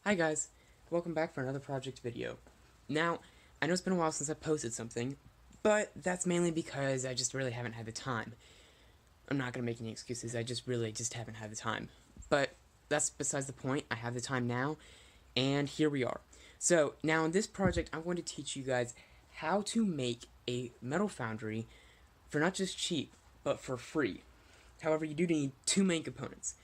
Hi guys, welcome back for another project video. Now, I know it's been a while since I posted something, but that's mainly because I just really haven't had the time. I'm not gonna make any excuses, I just haven't had the time. But that's besides the point. I have the time now, and here we are. So, now in this project, I'm going to teach you guys how to make a metal foundry for not just cheap, but for free. However, you do need two main components.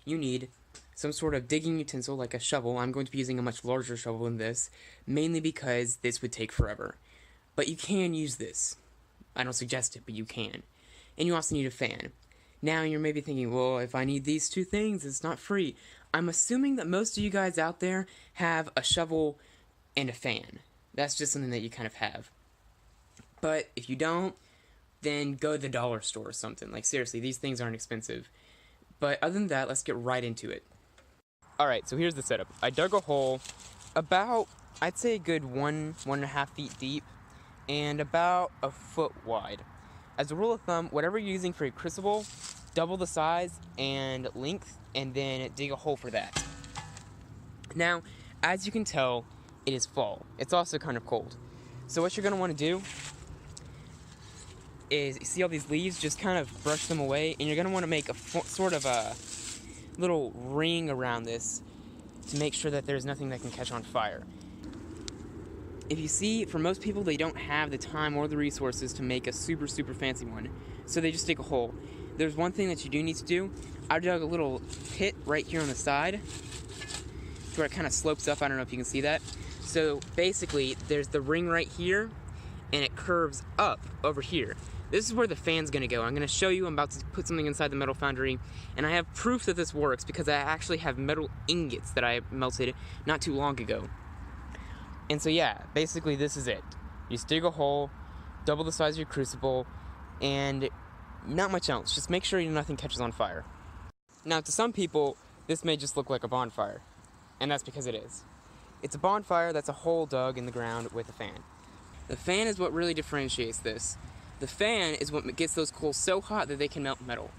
You need some sort of digging utensil like a shovel. I'm going to be using a much larger shovel than this, mainly because this would take forever. But you can use this. I don't suggest it, but you can. And you also need a fan. Now you're maybe thinking, well, if I need these two things, it's not free. I'm assuming that most of you guys out there have a shovel and a fan. That's just something that you kind of have. But if you don't, then go to the dollar store or something. Like, seriously, these things aren't expensive. But other than that, let's get right into it. Alright, so here's the setup. I dug a hole about, I'd say a good 1.5 feet deep, and about a foot wide. As a rule of thumb, whatever you're using for a crucible, double the size and length, and then dig a hole for that. Now, as you can tell, it is fall. It's also kind of cold. So what you're going to want to do is, you see all these leaves, just kind of brush them away, and you're going to want to make a sort of a little ring around this to make sure that there's nothing that can catch on fire. If you see, for most people, they don't have the time or the resources to make a super fancy one, so they just dig a hole. There's one thing that you do need to do. I dug a little pit right here on the side where it kind of slopes up. I don't know if you can see that. So basically, there's the ring right here, and it curves up over here. This is where the fan's going to go. I'm going to show you. I'm about to put something inside the metal foundry, and I have proof that this works because I actually have metal ingots that I melted not too long ago. And so yeah, basically this is it. You just dig a hole, double the size of your crucible, and not much else. Just make sure nothing catches on fire. Now, to some people, this may just look like a bonfire, and that's because it is. It's a bonfire that's a hole dug in the ground with a fan. The fan is what really differentiates this. The fan is what gets those coals so hot that they can melt metal.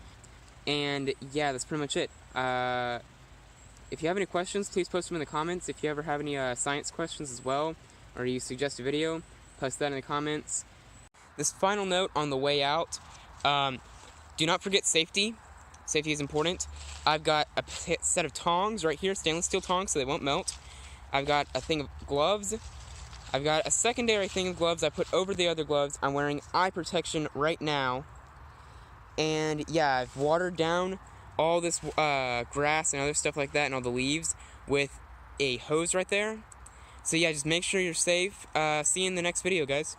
And yeah, that's pretty much it. If you have any questions, please post them in the comments. If you ever have any science questions as well, or you suggest a video, post that in the comments. This final note on the way out, do not forget safety. Safety is important. I've got a set of tongs right here, stainless steel tongs so they won't melt. I've got a thing of gloves. I've got a secondary thing of gloves I put over the other gloves. I'm wearing eye protection right now. And yeah, I've watered down all this grass and other stuff like that and all the leaves with a hose right there. So yeah, just make sure you're safe. See you in the next video, guys.